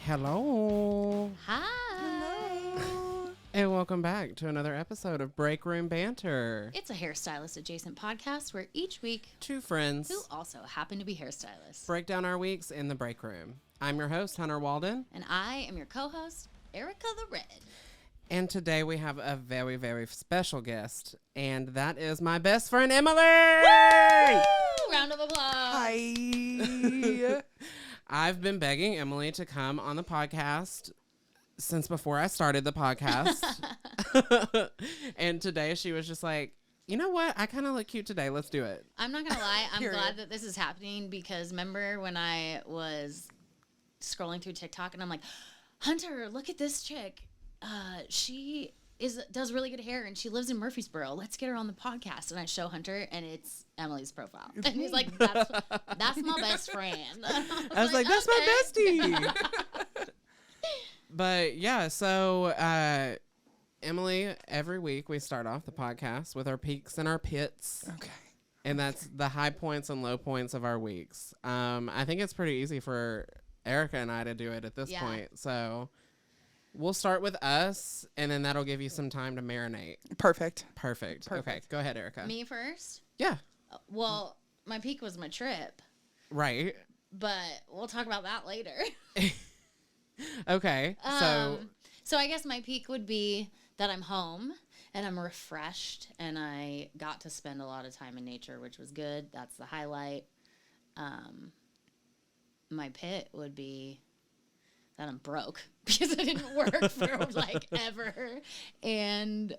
Hello. Hi. Hello. And welcome back to another episode of Breakroom Banter. It's a hairstylist adjacent podcast where each week Two friends who also happen to be hairstylists. break down our weeks in the break room. I'm your host, Hunter Walden. And I am your co-host, Ericka the Red. And today we have a very, very special guest. And that is my best friend, Emilie. Woo! Round of applause. Hi. I've been begging Emilie to come on the podcast since before I started the podcast. And today she was just like, you know what? I kind of look cute today. Let's do it. I'm not going to lie. I'm Period. glad that this is happening because remember when I was scrolling through TikTok and I'm like, Hunter, look at this chick. She does really good hair and she lives in Murfreesboro. Let's get her on the podcast. And I show Hunter and it's Emilie's profile. And he's like, that's my best friend. I was like, that's my bestie. But yeah, so Emilie, every week we start off the podcast with our peaks and our pits. Okay. And that's the high points and low points of our weeks. I think it's pretty easy for Ericka and I to do it at this point. So we'll start with us, and then that'll give you some time to marinate. Perfect. Perfect. Okay, go ahead, Ericka. Me first? Yeah. Well, my peak was my trip, Right. but we'll talk about that later. Okay. So I guess my peak would be that I'm home and I'm refreshed and I got to spend a lot of time in nature, which was good. That's the highlight. My pit would be that I'm broke because I didn't work for like ever. And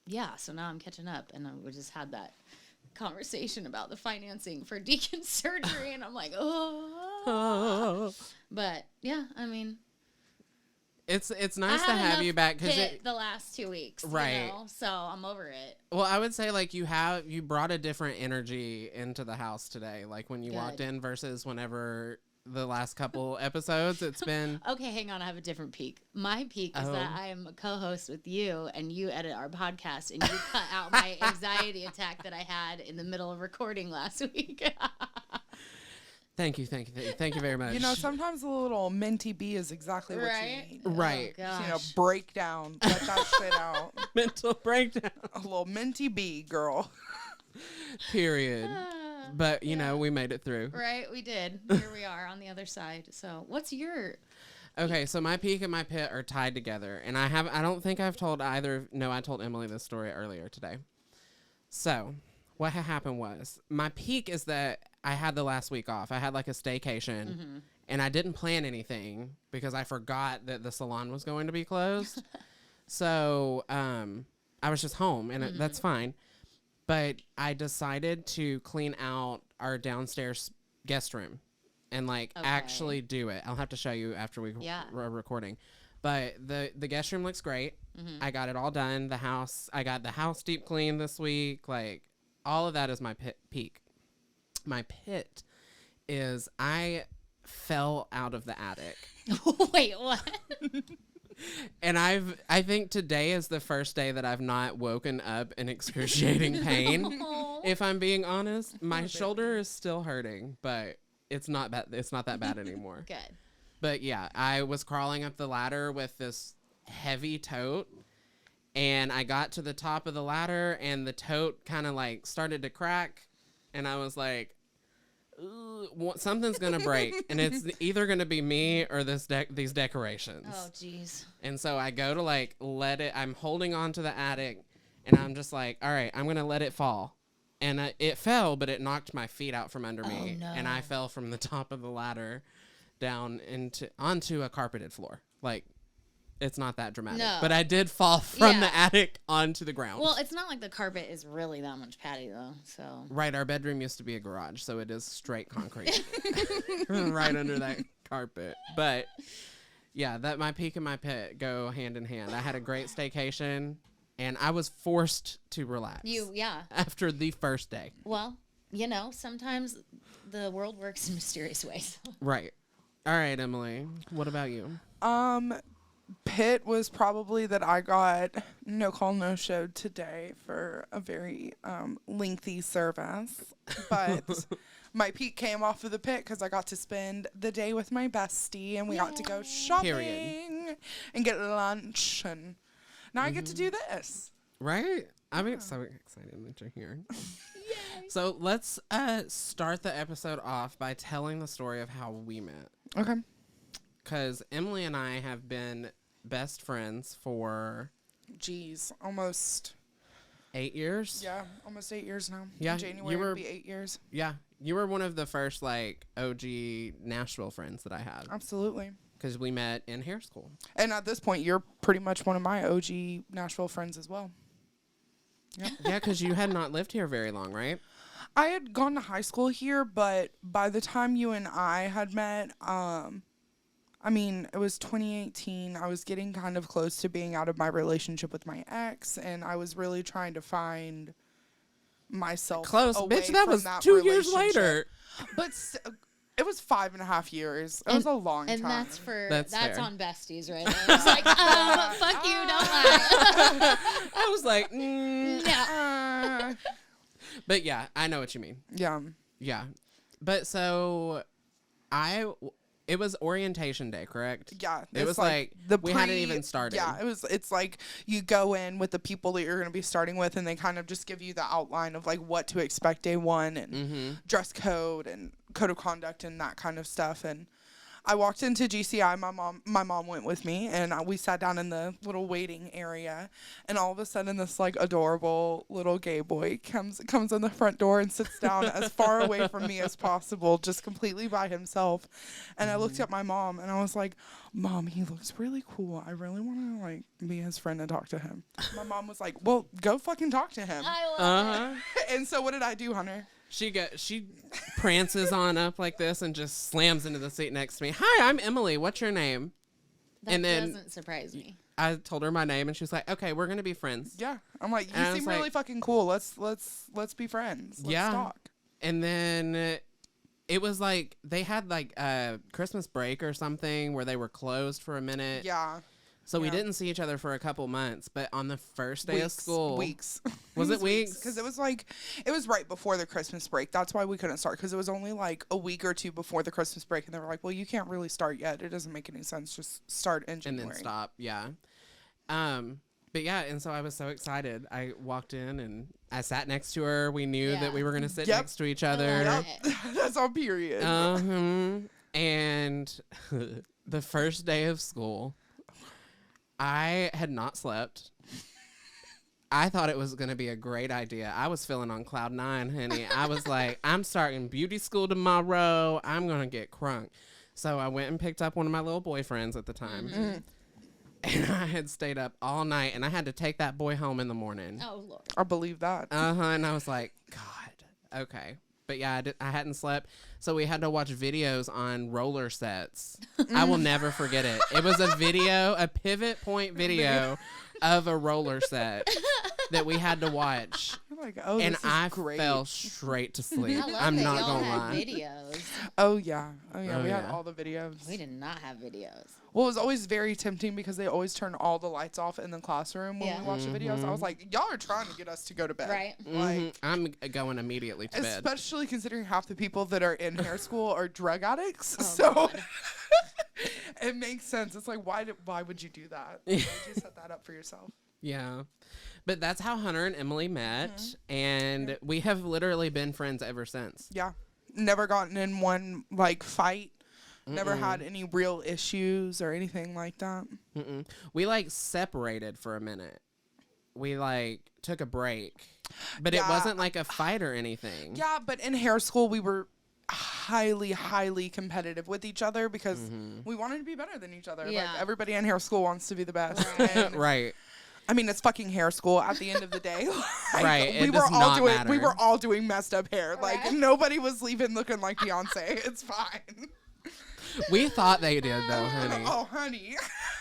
yeah, so now I'm catching up and we just had that conversation about the financing for Deacon's surgery and I'm like, oh. But yeah, I mean, it's nice to have you back because the last 2 weeks, right? You know, so I'm over it. Well, I would say like you brought a different energy into the house today, like when you walked in versus whenever the last couple episodes. It's been okay. Hang on, I have a different peak. My peak is that I am a co-host with you, and you edit our podcast, and you cut out my anxiety attack that I had in the middle of recording last week. Thank you very much. You know, sometimes a little minty bee is exactly what you need. Right. Oh, You know, break down. Let that shit out. Mental breakdown. A little minty bee, girl. Period. But, you know, we made it through. Right, we did. Here we are on the other side. So what's your... Okay, so my peak and my pit are tied together. And I don't think I've told either... No, I told Emilie this story earlier today. So, what happened was, my peak is that I had the last week off. I had like a staycation. And I didn't plan anything because I forgot that the salon was going to be closed. So, I was just home, and that's fine. But I decided to clean out our downstairs guest room and actually do it. I'll have to show you after we are recording. But the guest room looks great. I got it all done. I got the house deep cleaned this week. Like all of that is my peak. My pit is I fell out of the attic. Wait, what? And I think today is the first day that I've not woken up in excruciating pain. If I'm being honest, my shoulder is still hurting, but it's not bad. It's not that bad anymore. Good. But yeah, I was crawling up the ladder with this heavy tote, and I got to the top of the ladder, and the tote kind of like started to crack, and I was like, something's gonna break, and it's either gonna be me or these decorations. Oh, jeez. And so I go to like let it. I'm holding on to the attic, and I'm just like, all right, I'm gonna let it fall. And it fell, but it knocked my feet out from under me, no. and I fell from the top of the ladder down onto a carpeted floor. Like, it's not that dramatic, but I did fall from the attic onto the ground. Well, it's not like the carpet is really that much patty though. So right, our bedroom used to be a garage, so it is straight concrete right under that carpet. But yeah, that my peak and my pit go hand in hand. I had a great staycation, and I was forced to relax. After the first day. Well, you know, sometimes the world works in mysterious ways. Right. All right, Emilie. What about you? Pit was probably that I got no call, no show today for a very lengthy service. But my peak came off of the pit because I got to spend the day with my bestie, and we got to go shopping and get lunch, and now I get to do this. Right? I'm so excited that you're here. Yay. So let's start the episode off by telling the story of how we met. Okay. Because Emily and I have been best friends for... almost... 8 years? Yeah, almost 8 years now. Yeah, In January it'll be 8 years. Yeah, you were one of the first, like, OG Nashville friends that I had. Absolutely. Because we met in hair school. And at this point, you're pretty much one of my OG Nashville friends as well. Yep. Yeah, because you had not lived here very long, right? I had gone to high school here, but by the time you and I had met, I mean, it was 2018. I was getting kind of close to being out of my relationship with my ex, and I was really trying to find myself Close, away bitch. That from was that 2 years relationship. later. But it was 5.5 years. It was a long time. And that's for That's fair. on besties right there. It's like, fuck you, don't lie. I was like, Yeah. But yeah, I know what you mean. Yeah. Yeah. But so it was orientation day, correct? Yeah, It it's was like we hadn't even started. Yeah, it's like you go in with the people that you're going to be starting with, and they kind of just give you the outline of like what to expect day one, and dress code and code of conduct and that kind of stuff. And I walked into GCI. My mom went with me, and we sat down in the little waiting area. And all of a sudden, this like adorable little gay boy comes in the front door and sits down as far away from me as possible, just completely by himself. And I looked at my mom, and I was like, "Mom, he looks really cool. I really want to like be his friend and talk to him." My mom was like, "Well, go fucking talk to him." I love it. And so what did I do, Hunter? She prances on up like this and just slams into the seat next to me. "Hi, I'm Emily. What's your name?" That And then- doesn't surprise me. I told her my name, and she was like, "Okay, we're gonna be friends." Yeah, I'm like, And I you was seem like- really fucking cool. Let's be friends. Let's Yeah. talk. And then it was like they had like a Christmas break or something where they were closed for a minute. Yeah. So we Yeah. didn't see each other for a couple months, but on the first day of Weeks. school, Weeks. Was it weeks? Because it was right before the Christmas break. That's why we couldn't start, because it was only like a week or two before the Christmas break, and they were like, "Well, you can't really start yet. It doesn't make any sense. Just start in and January." then stop. Yeah. But yeah, and so I was so excited. I walked in and I sat next to her. We knew Yeah. that we were gonna sit Yep. next to each I other. love Yep. That's on period. And the first day of school, I had not slept. I thought it was going to be a great idea. I was feeling on cloud 9, honey. I was like, I'm starting beauty school tomorrow. I'm going to get crunk. So I went and picked up one of my little boyfriends at the time. And I had stayed up all night, and I had to take that boy home in the morning. Oh, Lord. I believe that. And I was like, God, okay. But yeah, I hadn't slept. So we had to watch videos on roller sets. I will never forget it. It was a pivot point video of a roller set that we had to watch. I'm like, oh, And this is I great. fell straight to sleep. I love I'm that not y'all going to had lie. videos. Oh yeah. We Oh, had yeah. all the videos. We did not have videos. Well, it was always very tempting because they always turn all the lights off in the classroom when Yeah. we watch the videos. I was like, y'all are trying to get us to go to bed. Right. Like, I'm going immediately to bed. especially considering half the people that are in hair school are drug addicts. Oh, so God. it makes sense. It's like, why would you do that? Why would you set that up for yourself? Yeah. But that's how Hunter and Emily met. And we have literally been friends ever since. Yeah. Never gotten in one like fight. Never had any real issues or anything like that. We like separated for a minute. We like took a break, but it Yeah. wasn't like a fight or anything. Yeah, but in hair school we were highly competitive with each other because we wanted to be better than each other. Yeah. Like everybody in hair school wants to be the best. And, Right. I mean, it's fucking hair school at the end of the day. Like, Right, it we were does all not doing matter. we were all doing messed up hair. Like Right. nobody was leaving looking like Beyonce. It's fine. We thought they did though, honey. Oh, honey.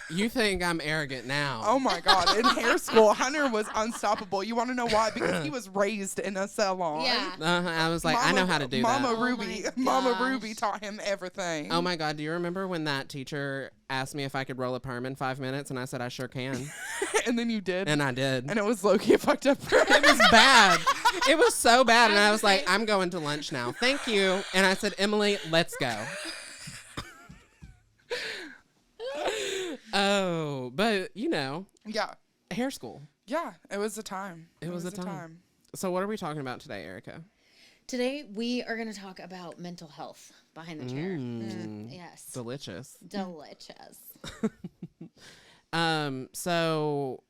You think I'm arrogant now? Oh my God. In hair school, Hunter was unstoppable. You want to know why? Because he was raised in a salon. Yeah. I was like, I know how to do Mama that. Oh Ruby, my Mama gosh. Ruby taught him everything. Oh my God, do you remember when that teacher asked me if I could roll a perm in 5 minutes? And I said, I sure can. And then you did. And I did. And it was low-key fucked up for him. It was bad. It was so bad. And I was like, I'm going to lunch now. Thank you. And I said, Emily, let's go. Oh, but Yeah. hair school. Yeah, it was a time. It was a time. So what are we talking about today, Ericka? Today, we are going to talk about mental health behind the chair. Yes. Delicious. Delicious. So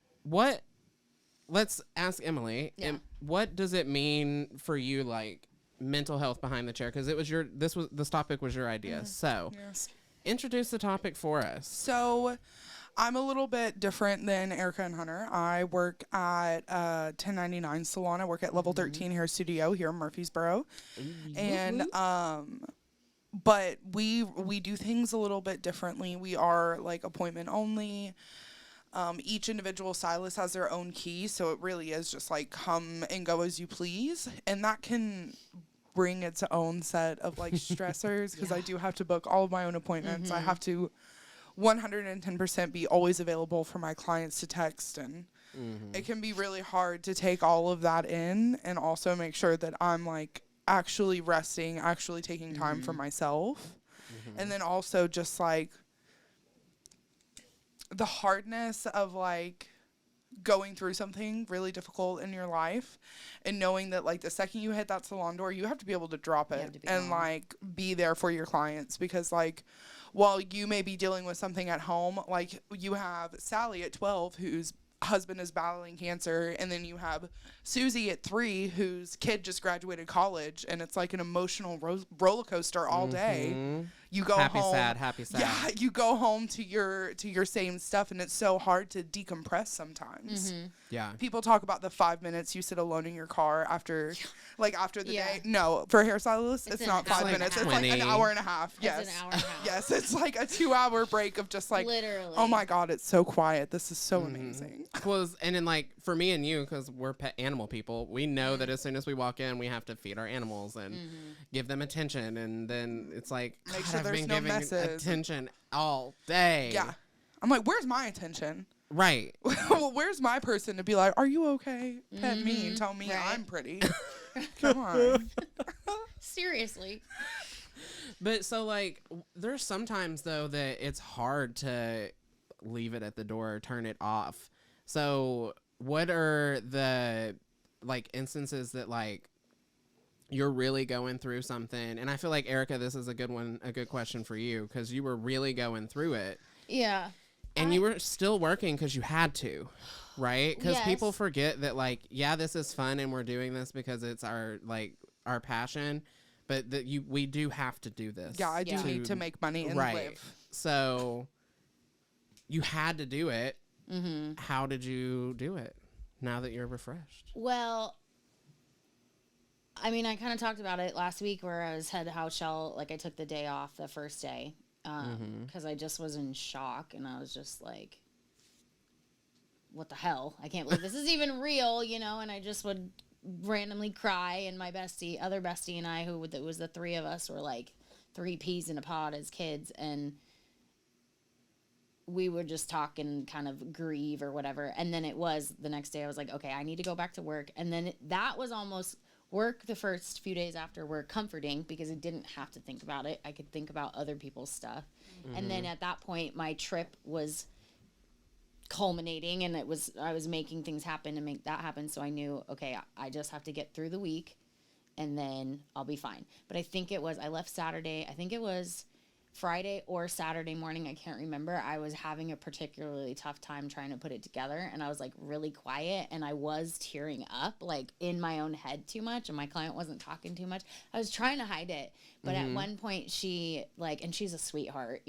let's ask Emily, Yeah. what does it mean for you, like, mental health behind the chair? Because this topic was your idea. So Yes. introduce the topic for us. So I'm a little bit different than Ericka and Hunter. I work at 1099 Salon. I work at level 13 Hair Studio here in Murfreesboro. And but we do things a little bit differently. We are like appointment only. Each individual stylist has their own key, so it really is just like come and go as you please, and that can bring its own set of like stressors because I do have to book all of my own appointments. I have to 110% be always available for my clients to text, and it can be really hard to take all of that in and also make sure that I'm like actually resting, actually taking time for myself. And then also just like the hardness of like going through something really difficult in your life and knowing that like the second you hit that salon door, you have to be able to drop it and like be there for your clients, because like while you may be dealing with something at home, like you have Sally at 12 whose husband is battling cancer, and then you have Susie at 3 whose kid just graduated college, and it's like an emotional roller coaster all day. You go happy, home, happy, sad. Yeah, you go home to your same stuff, and it's so hard to decompress sometimes. Yeah. People talk about the 5 minutes you sit alone in your car after the day. No, for hairstylists, it's not 5 minutes. It's like an hour and a half. Yes. It's an hour and a half. Yes, it's like a 2-hour break of just like, Literally. oh my God, it's so quiet. This is so amazing. And then like for me and you, because we're pet animal people, we know that as soon as we walk in, we have to feed our animals and give them attention, and then it's like, Make God, sure I've there's been no giving messes. attention all day. Yeah. I'm like, where's my attention? Right. Well, where's my person to be like, are you okay? Pet me and tell me I'm pretty. Come on. Seriously. But so like, there's sometimes though that it's hard to leave it at the door or turn it off. So what are the like instances that like you're really going through something? And I feel like, Ericka, this is a good question for you, because you were really going through it. Yeah. And you were still working because you had to, right? Because Yes. people forget that, like, yeah, this is fun and we're doing this because it's our passion, but that we do have to do this. Yeah, I do need to make money and live. So you had to do it. How did you do it now that you're refreshed? Well, I mean, I kind of talked about it last week where I was head house shell. Like I took the day off the first day because I just was in shock, and I was just like, what the hell? I can't believe this is even real, and I just would randomly cry, and my other bestie and I, it was the three of us, were like 3 peas in a pod as kids, and we would just talk and kind of grieve or whatever. And then it was the next day I was like, okay, I need to go back to work. And then that was almost work the first few days after were comforting because I didn't have to think about it. I could think about other people's stuff. And then at that point, my trip was culminating, and I was making things happen to make that happen. So I knew, okay, I just have to get through the week and then I'll be fine. But I left Saturday. I think it was Friday or Saturday morning, I can't remember. I was having a particularly tough time trying to put it together, and I was like really quiet, and I was tearing up like in my own head too much, and my client wasn't talking too much. I was trying to hide it, but at one point she and she's a sweetheart,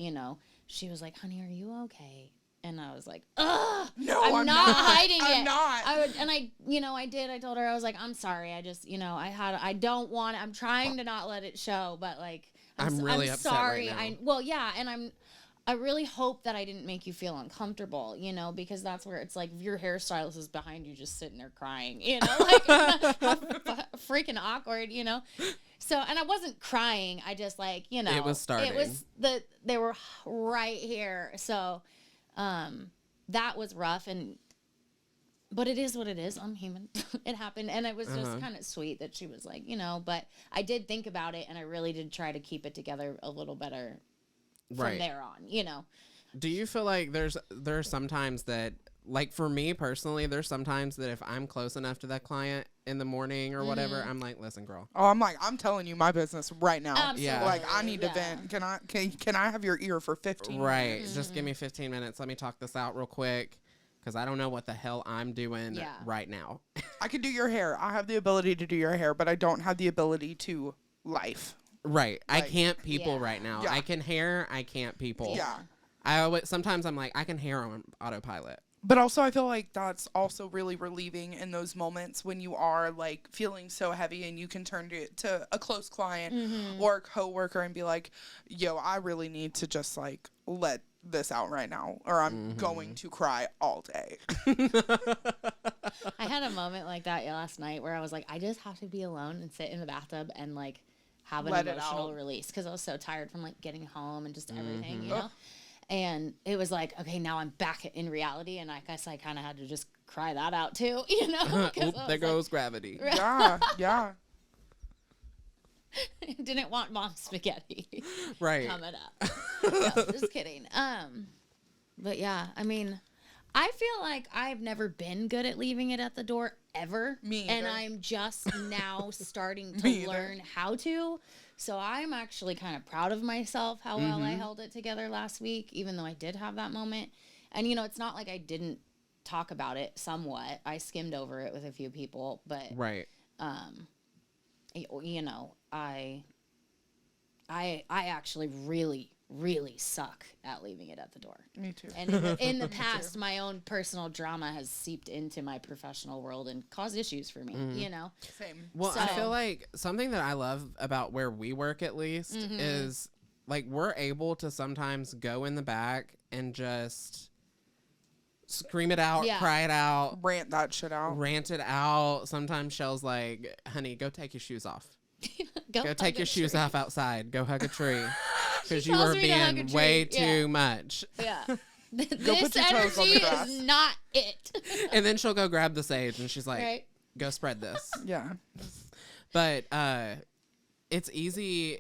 she was like, honey, are you okay? And I was like, ugh, no, I'm not hiding it. I'm not. I told her, I was like, I'm sorry. I just, I'm trying to not let it show, but like, I'm really upset sorry. right now. And I really hope that I didn't make you feel uncomfortable, because that's where it's like, if your hairstylist is behind you just sitting there crying, like how freaking awkward, So, and I wasn't crying. I just like, it was starting. It was they were right here. So, that was rough. And but it is what it is. I'm human. It happened. And it was just kind of sweet that she was like, but I did think about it, and I really did try to keep it together a little better from there on, Do you feel like there are sometimes that, like for me personally, there's sometimes that if I'm close enough to that client in the morning or whatever, I'm like, listen, girl. Oh, I'm telling you my business right now. Absolutely. Yeah. Like, I need to vent. Can I have your ear for 15 minutes? Just give me 15 minutes. Let me talk this out real quick, because I don't know what the hell I'm doing right now. I can do your hair. I have the ability to do your hair, but I don't have the ability to life. Right. I can't people right now. Yeah. I can hair. I can't people. Yeah. Sometimes I'm like, I can hair on autopilot. But also, I feel like that's also really relieving in those moments when you are like feeling so heavy, and you can turn to a close client or a coworker and be like, yo, I really need to just like let this out right now, or I'm going to cry all day. I had a moment like that last night where I was like, I just have to be alone and sit in the bathtub and like have an emotional release, because I was so tired from like getting home and just everything, And it was like, okay, now I'm back in reality, and I guess I kind of had to just cry that out too, Oop, there goes gravity. Yeah. Didn't want mom spaghetti coming up. No, just kidding. But yeah, I mean, I feel like I've never been good at leaving it at the door ever. Me and either. I'm just now starting to learn how to. So I'm actually kind of proud of myself how well I held it together last week, even though I did have that moment. And, it's not like I didn't talk about it somewhat. I skimmed over it with a few people, but I actually really, really suck at leaving it at the door. Me too. And in the past, my own personal drama has seeped into my professional world and caused issues for me, Same. Well, I feel like something that I love about where we work, at least, is like we're able to sometimes go in the back and just scream it out, cry it out, Rant that shit out. rant it out. Sometimes Shell's like, honey, go take your shoes off. Go take your shoes off outside. Go hug a tree. Because you are being way too much. Yeah. put This your toes on the energy grass. is not it. And then she'll go grab the sage and she's like, go spread this. Yeah. But it's easy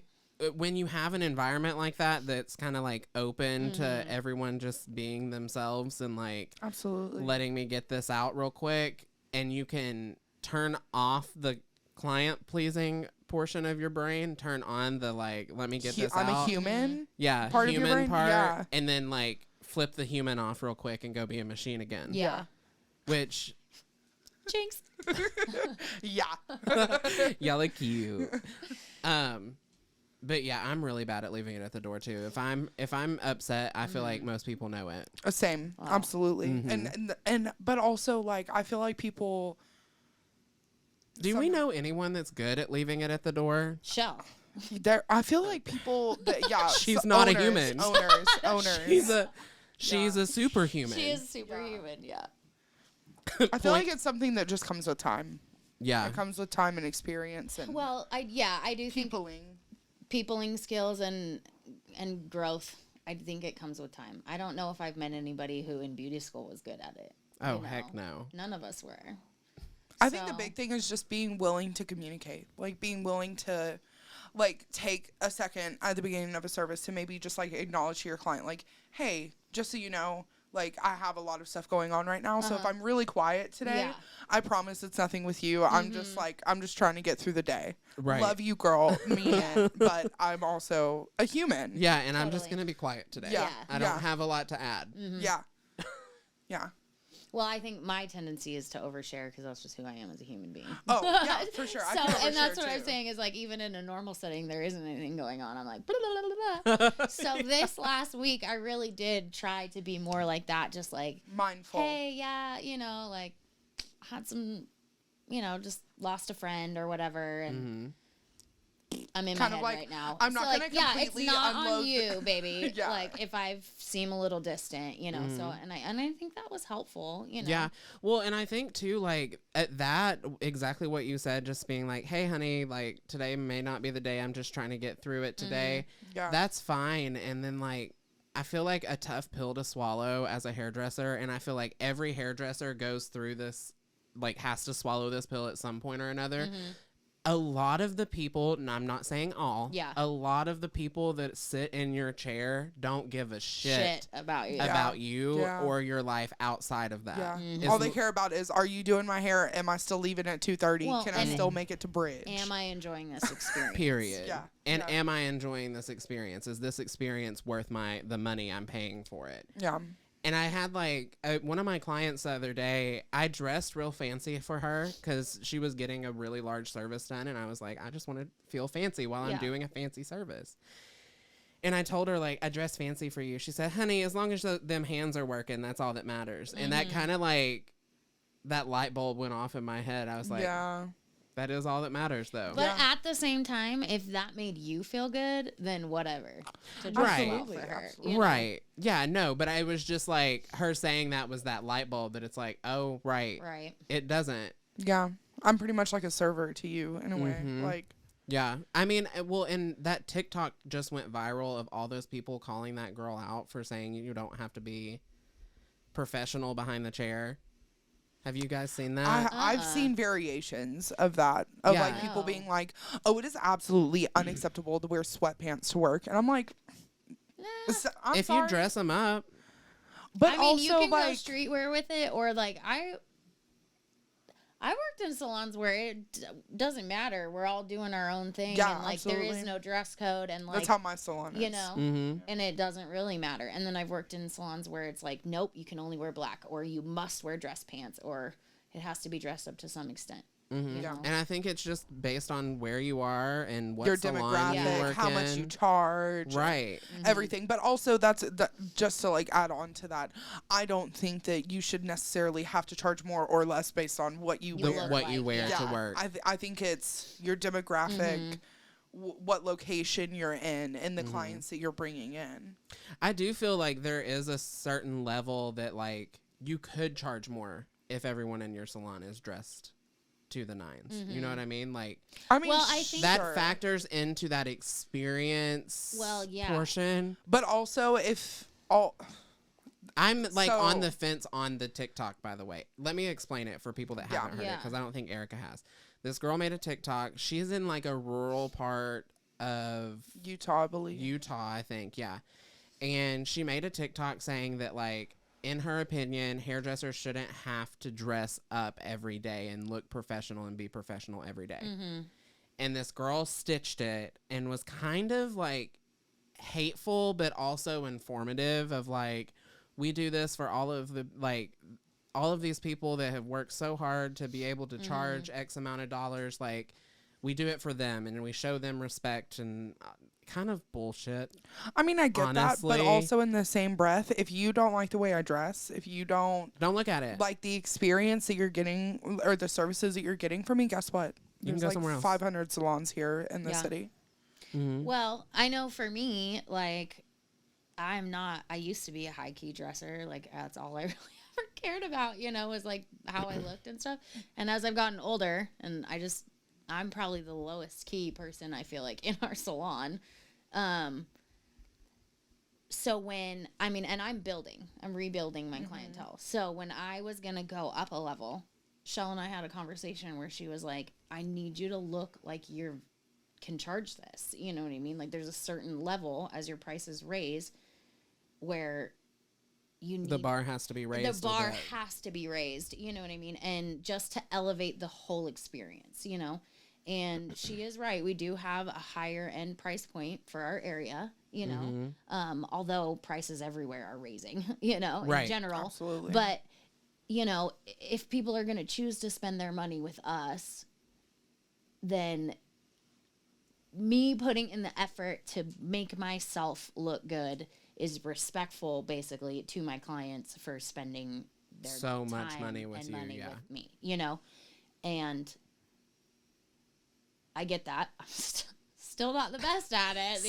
when you have an environment like that that's kind of like open to everyone just being themselves and like Absolutely. letting me get this out real quick, and you can turn off the client pleasing portion of your brain, turn on the like, let me get this I'm out. a human. Yeah, part of your human brain? part, Yeah. and then like flip the human off real quick and go be a machine again. Yeah. Which Jinx. Yeah. y'all are cute. But yeah, I'm really bad at leaving it at the door too. If I'm upset, I feel like most people know it. Same. Wow. Absolutely. And but also like I feel like people. Do we know anyone that's good at leaving it at the door? Shell. I feel like people. She's not a human. Owners. She's a superhuman. She is superhuman, yeah. I feel like it's something that just comes with time. Yeah. It comes with time and experience and. Well, I do think peopling skills and growth. I think it comes with time. I don't know if I've met anybody who in beauty school was good at it. Oh, heck no. None of us were. I think the big thing is just being willing to communicate, like being willing to like take a second at the beginning of a service to maybe just like acknowledge to your client, like, hey, just so you know, like I have a lot of stuff going on right now. So if I'm really quiet today, I promise it's nothing with you. I'm just trying to get through the day. Right. Love you, girl. Mean it. But I'm also a human. Yeah, and I'm just going to be quiet today. Yeah. I don't have a lot to add. Yeah. Yeah. Well, I think my tendency is to overshare because that's just who I am as a human being. Oh, yeah, for sure. And that's what I'm saying is like even in a normal setting, there isn't anything going on. I'm like, blah, blah, blah, blah. So this last week, I really did try to be more like that, just like mindful. Hey, yeah, like had some, just lost a friend or whatever, and I'm in kind my of head like, right now. I'm not gonna completely it's not unload on you, baby. Yeah. Like if I seem a little distant, So and I think that was helpful. Yeah. Well, and I think too, like at that exactly what you said, just being like, hey, honey, like today may not be the day. I'm just trying to get through it today. Yeah. That's fine. And then like I feel like a tough pill to swallow as a hairdresser, and I feel like every hairdresser goes through this, like, has to swallow this pill at some point or another. A lot of the people, and I'm not saying all, a lot of the people that sit in your chair don't give a shit about you, or your life outside of that. Yeah. All they care about is, are you doing my hair? Am I still leaving at 2:30? Well, Can I still make it to bridge? Am I enjoying this experience? Period. Yeah. And am I enjoying this experience? Is this experience worth the money I'm paying for it? Yeah. And I had like one of my clients the other day, I dressed real fancy for her because she was getting a really large service done. And I was like, I just want to feel fancy while I'm doing a fancy service. And I told her, like, I dress fancy for you. She said, honey, as long as them hands are working, that's all that matters. And that kind of like, that light bulb went off in my head. I was like, that is all that matters, though. But at the same time, if that made you feel good, then whatever. To dress well for her, you know? Right. Yeah, no, but I was just like, her saying that was that light bulb that it's like, oh, right. It doesn't. Yeah. I'm pretty much like a server to you in a way. Like. Yeah. I mean, well, and that TikTok just went viral of all those people calling that girl out for saying you don't have to be professional behind the chair. Have you guys seen that? I've seen variations of that. Of like people being like, oh, it is absolutely unacceptable to wear sweatpants to work. And I'm like, if you dress them up. But I mean, also, you can like, go streetwear with it, or like I worked in salons where it doesn't matter. We're all doing our own thing. Yeah, and like absolutely. there is no dress code, and like that's how my salon is. You know, and it doesn't really matter. And then I've worked in salons where it's like, nope, you can only wear black, or you must wear dress pants, or it has to be dressed up to some extent. You know? And I think it's just based on where you are and what your salon you work how in. much you charge, right? Everything. But also, just to like add on to that, I don't think that you should necessarily have to charge more or less based on what you wear. What you wear to work. I think it's your demographic, what location you're in, and the clients that you're bringing in. I do feel like there is a certain level that like you could charge more if everyone in your salon is dressed to the nines. You know what I mean? Like, I mean, well, I think that factors into that experience portion. But also, if all I'm like on the fence on the TikTok, by the way. Let me explain it for people that haven't heard it, because I don't think Ericka has. This girl made a TikTok. She's in like a rural part of Utah, I believe. Utah, I think, yeah. And she made a TikTok saying that, like, in her opinion, hairdressers shouldn't have to dress up every day and look professional and be professional every day. And this girl stitched it and was kind of like hateful, but also informative of like, we do this for all of these people that have worked so hard to be able to charge X amount of dollars. Like, we do it for them and we show them respect, and kind of bullshit. I mean, I get honestly. that, but also in the same breath, if you don't like the way I dress, if you don't look at it, like the experience that you're getting or the services that you're getting from me, guess what? You can There's go like somewhere else. 500 salons here in the city. Well, I know for me, like, I used to be a high key dresser. Like, that's all I really ever cared about, you know, was like how I looked and stuff. And as I've gotten older, and I'm probably the lowest key person, I feel like, in our salon. So when, and I'm rebuilding my clientele. So when I was going to go up a level, Shell and I had a conversation where she was like, I need you to look like you can charge this. You know what I mean? Like, there's a certain level as your prices raise where you need... The bar has to be raised. The bar has to be raised, you know what I mean? And just to elevate the whole experience, you know? And she is right. We do have a higher end price point for our area, you know, although prices everywhere are raising, you know, in general. Absolutely. But, you know, if people are going to choose to spend their money with us, then me putting in the effort to make myself look good is respectful, basically, to my clients for spending their so time much money with and you, money with me, you know, and I get that. I'm still not the best at it.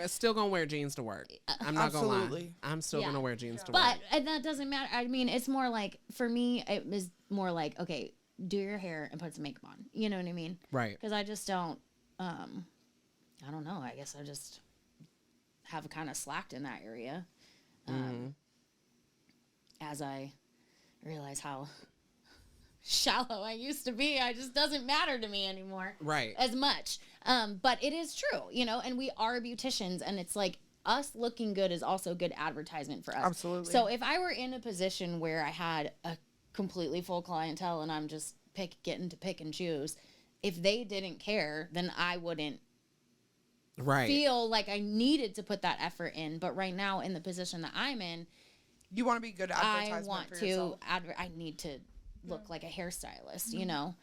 Still gonna wear jeans to work. I'm not gonna lie. I'm still gonna wear jeans to work. But that doesn't matter. I mean, it's more like, for me, it was more like, okay, do your hair and put some makeup on. You know what I mean? Right. Because I just don't. I don't know. I guess I just have kind of slacked in that area. As I realize how shallow I used to be, it just doesn't matter to me anymore. Right. As much. But it is true, you know, and we are beauticians, and it's like us looking good is also good advertisement for us. Absolutely. So if I were in a position where I had a completely full clientele and I'm just getting to pick and choose, if they didn't care, then I wouldn't feel like I needed to put that effort in. But right now, in the position that I'm in, you want to be good advertisement for yourself. I need to look like a hairstylist, you know?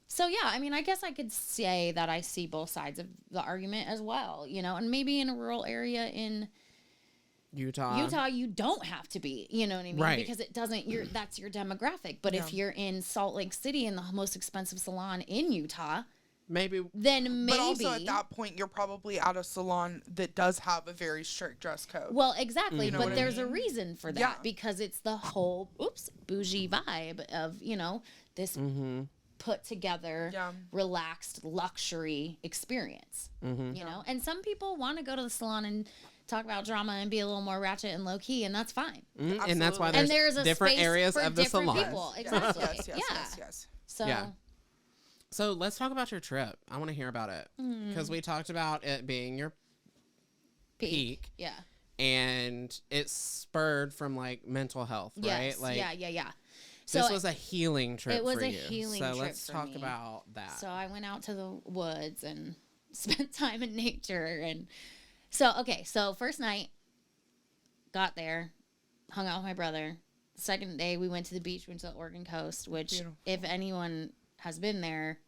So yeah, I mean, I guess I could say that I see both sides of the argument as well, you know, and maybe in a rural area in Utah, you don't have to be, you know what I mean? Right. Because it doesn't, that's your demographic. But if you're in Salt Lake City in the most expensive salon in Utah, then maybe. But also at that point, you're probably at a salon that does have a very strict dress code. Well, exactly. You know But what I there's mean? a reason for that because it's the whole, bougie vibe of, you know, this put together, relaxed luxury experience, you know? And some people want to go to the salon and talk about drama and be a little more ratchet and low key, and that's fine. And that's why And there's a different space areas for of the different salon. people. Exactly. Yes. So, So let's talk about your trip. I want to hear about it because we talked about it being your peak. Yeah. And it spurred from like mental health, right? Yes. Like Yeah. This was a healing trip. It was for a you. healing so trip let's for talk me. about that. So I went out to the woods and spent time in nature. And so first night, got there, hung out with my brother. Second day, we went to the beach, went to the Oregon coast, which Beautiful. if anyone has been there,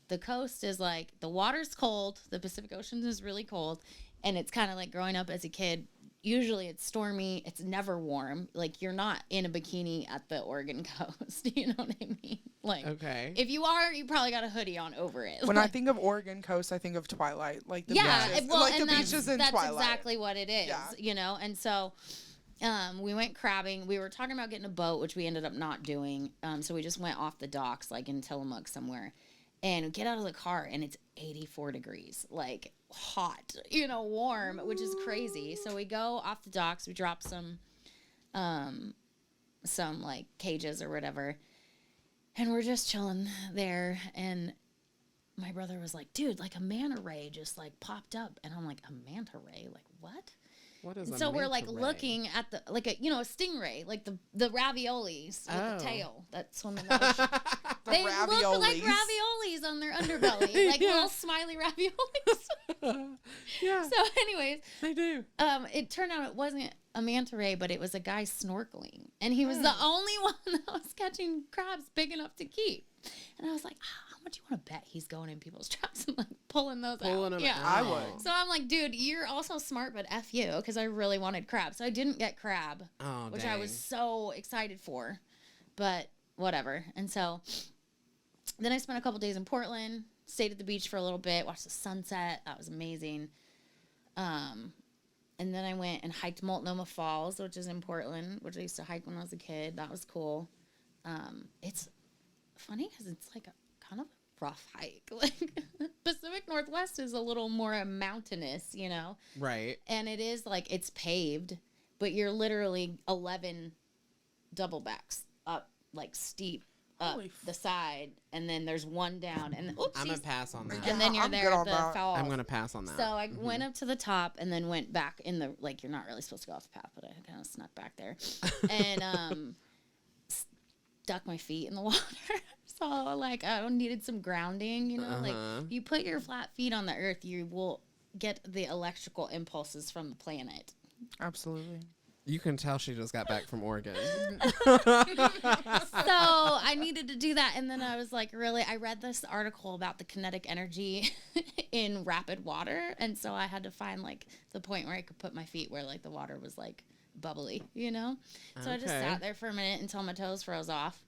the coast is like, the water's cold. The Pacific Ocean is really cold. And it's kind of like growing up as a kid. Usually it's stormy. It's never warm. Like, you're not in a bikini at the Oregon coast. You know what I mean? Like, okay. if you are, you probably got a hoodie on over it. When I think of Oregon coast, I think of Twilight. Like the beaches. Well, like and the beaches in that's Twilight. exactly what it is, you know? And so we went crabbing. We were talking about getting a boat, which we ended up not doing. So we just went off the docks, like in Tillamook somewhere. And we get out of the car, and it's 84 degrees, like hot, you know, warm, which is crazy. So we go off the docks. We drop some like cages or whatever, and we're just chilling there. And my brother was like, "Dude, like a manta ray just like popped up," and I'm like, "A manta ray? Like what?" What is So we're like manta ray? looking at the like a stingray, like the raviolis with the tail that swim in the ocean. They look like raviolis on their underbelly, like little smiley raviolis. So, anyways, they do. It turned out it wasn't a manta ray, but it was a guy snorkeling, and he was the only one that was catching crabs big enough to keep. And I was like, how much do you want to bet he's going in people's traps and like pulling those out? Them Yeah, out. I would. So I'm like, dude, you're also smart, but F you, because I really wanted crab. So I didn't get crab, which I was so excited for, but whatever. And so then I spent a couple days in Portland, stayed at the beach for a little bit, watched the sunset. That was amazing. And then I went and hiked Multnomah Falls, which is in Portland, which I used to hike when I was a kid. That was cool. It's funny because it's like a kind of rough hike. Like Pacific Northwest is a little more mountainous, you know? Right. And it is like it's paved, but you're literally 11 double backs up, like steep up the side, and then there's one down, and I'm gonna pass on that. and then you're I'm there good at on the that. falls. I'm gonna pass on that. So I went up to the top and then went back in the, like, you're not really supposed to go off the path, but I kind of snuck back there and stuck my feet in the water. So like I needed some grounding, you know, like if you put your flat feet on the earth, you will get the electrical impulses from the planet. Absolutely. You can tell she just got back from Oregon. So I needed to do that. And then I was like, really, I read this article about the kinetic energy in rapid water. And so I had to find like the point where I could put my feet where like the water was like bubbly, you know? So I just sat there for a minute until my toes froze off.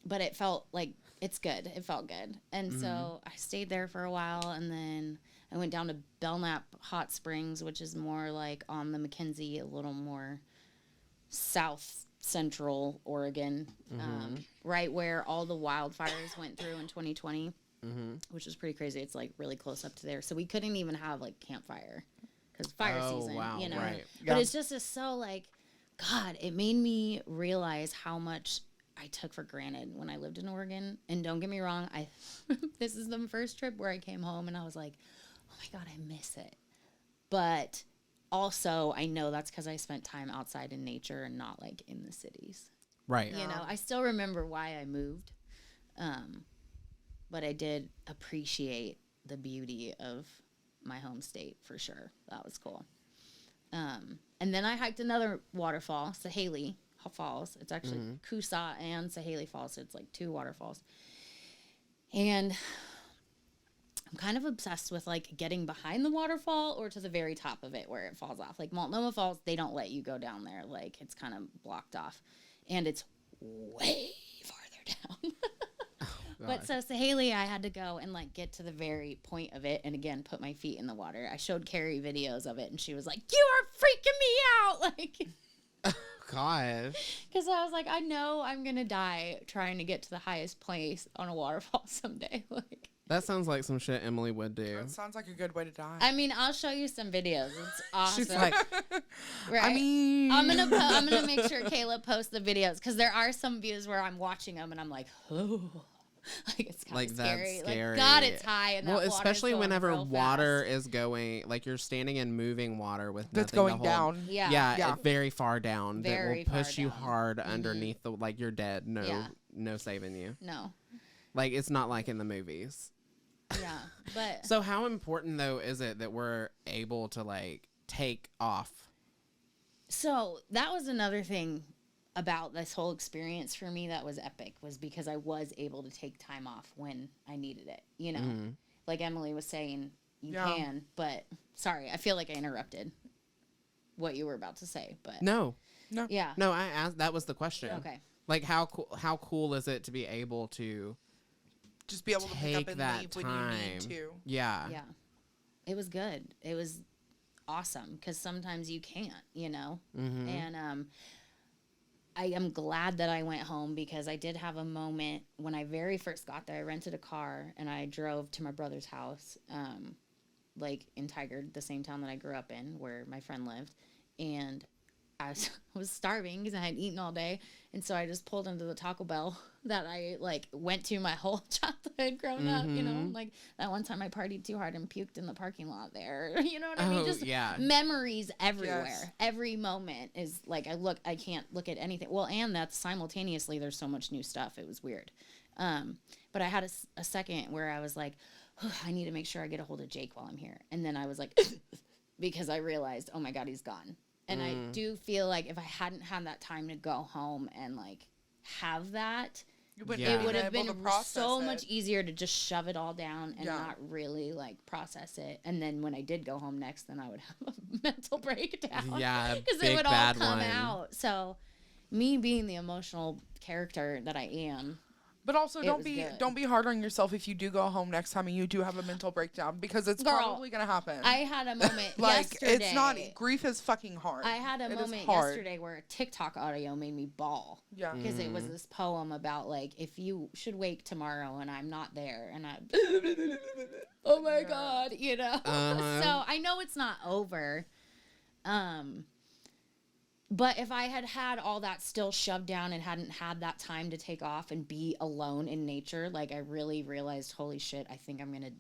But it felt like, it's good. It felt good. And so I stayed there for a while, and then I went down to Belknap Hot Springs, which is more like on the McKenzie, a little more south central Oregon, right where all the wildfires went through in 2020. which was pretty crazy. It's like really close up to there. So we couldn't even have like campfire because fire season, you know. Right. But it's just so like, God, it made me realize how much I took for granted when I lived in Oregon. And don't get me wrong, this is the first trip where I came home and I was like, oh my God, I miss it. But also, I know that's because I spent time outside in nature and not like in the cities. Right. You know, I still remember why I moved. But I did appreciate the beauty of my home state for sure. That was cool. And then I hiked another waterfall, Sahalie Falls. It's actually Coosa and Sahalie Falls. So it's like 2 waterfalls. And I'm kind of obsessed with like getting behind the waterfall or to the very top of it where it falls off. Like Multnomah Falls, they don't let you go down there. Like it's kind of blocked off. And it's way farther down. But so Sahalie, I had to go and like get to the very point of it and again put my feet in the water. I showed Carrie videos of it and she was like, "You are freaking me out!" Like, gosh. Because I was like, I know I'm gonna die trying to get to the highest place on a waterfall someday. Like that sounds like some shit Emily would do. That sounds like a good way to die. I mean, I'll show you some videos. It's awesome. She's like, right? I mean, I'm gonna make sure Kayla posts the videos because there are some views where I'm watching them and I'm like, oh. Like it's kind of scary. That's scary. Like God, it's high and well, that especially water's going whenever real water fast. is going, like you're standing in moving water with that's nothing going to hold. down. Yeah. It's very far down. Very that will far push you down. hard underneath the like you're dead. No saving you. No. Like it's not like in the movies. Yeah, but So how important though is it that we're able to like take off? so that was another thing about this whole experience for me that was epic was because I was able to take time off when I needed it, you know. Like Emily was saying, you can, but sorry, I feel like I interrupted what you were about to say, but No. yeah. No, I asked, that was the question. Okay. Like how cool is it to be able to Just be able to pick take up and that leave time? when you need to. Yeah. Yeah. It was good. It was awesome because sometimes you can't, you know. And I am glad that I went home because I did have a moment when I very first got there. I rented a car and I drove to my brother's house, like in Tigard, the same town that I grew up in where my friend lived. And I was starving because I hadn't eaten all day. And so I just pulled into the Taco Bell that I like went to my whole childhood growing up, you know, like that one time I partied too hard and puked in the parking lot there. You know what I mean? Just memories everywhere. Yes. Every moment is like, I can't look at anything. Well, and that's simultaneously, there's so much new stuff. It was weird. But I had a second where I was like, I need to make sure I get a hold of Jake while I'm here. And then I was like, because I realized, oh my God, he's gone. And I do feel like if I hadn't had that time to go home and like have that, it would have been so much easier to just shove it all down and not really like process it. And then when I did go home next, then I would have a mental breakdown. Yeah, because it would all come out. So me being the emotional character that I am. But also, don't be hard on yourself if you do go home next time and you do have a mental breakdown because it's probably gonna happen. I had a moment like yesterday. it's not grief is fucking hard. I had a moment yesterday where a TikTok audio made me bawl. Yeah, because it was this poem about like if you should wake tomorrow and I'm not there and I, oh my God, you know. So I know it's not over. But if I had had all that still shoved down and hadn't had that time to take off and be alone in nature, like I really realized, holy shit, I think I'm going to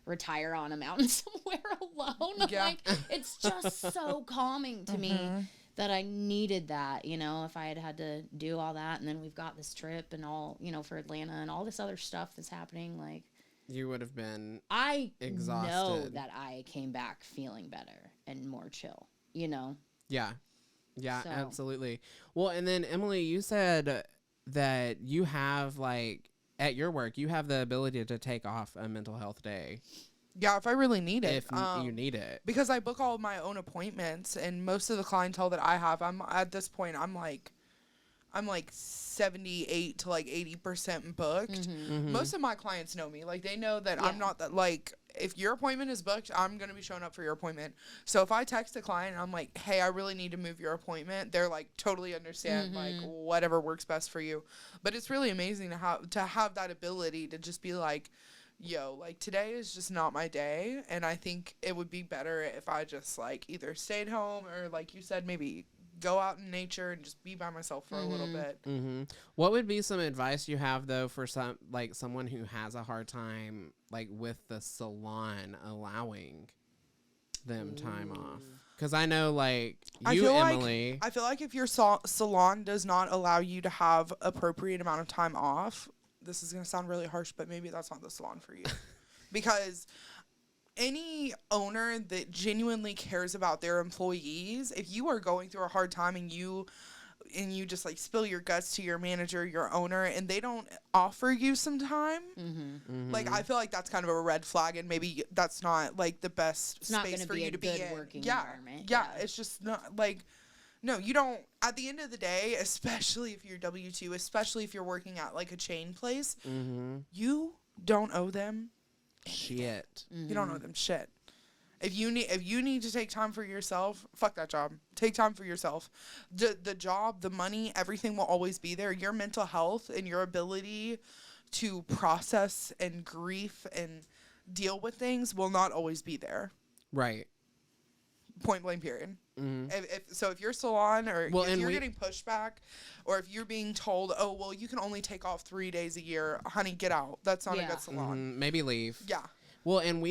retire on a mountain somewhere alone. Yeah. Like, it's just so calming to me that I needed that, you know, if I had had to do all that. And then we've got this trip and all, you know, for Atlanta and all this other stuff that's happening. Like, you would have been exhausted. I know that I came back feeling better and more chill, you know? Yeah. Yeah, so. Absolutely. Well, and then Emily, you said that you have like at your work, you have the ability to take off a mental health day. Yeah, if I really need it. If you need it. Because I book all of my own appointments and most of the clientele that I have, I'm at this point, I'm like 78 to like 80% booked. Most of my clients know me. Like they know that I'm not that like if your appointment is booked, I'm going to be showing up for your appointment. So if I text a client and I'm like, hey, I really need to move your appointment, they're like totally understand, like whatever works best for you. But it's really amazing to have that ability to just be like, yo, like today is just not my day. And I think it would be better if I just like either stayed home or like you said, maybe go out in nature and just be by myself for a little bit. What would be some advice you have though for someone who has a hard time like with the salon allowing them time off? Because I know like Emilie, I feel like if your salon does not allow you to have appropriate amount of time off, this is going to sound really harsh, but maybe that's not the salon for you. Because any owner that genuinely cares about their employees, if you are going through a hard time and you just like spill your guts to your manager, your owner, and they don't offer you some time, like I feel like that's kind of a red flag, and maybe that's not like the best space for you to be in. Working environment. Yeah, it's just not like, no, you don't. At the end of the day, especially if you're W-2, especially if you're working at like a chain place, you don't owe them shit. You don't owe them shit. If you need to take time for yourself, fuck that job. Take time for yourself. The job, the money, everything will always be there. Your mental health and your ability to process and grief and deal with things will not always be there. Right. Point blank period. If your salon or if you're getting pushback, or if you're being told, oh well, you can only take off 3 days a year, honey, get out. That's not a good salon. Maybe leave. Yeah. Well, and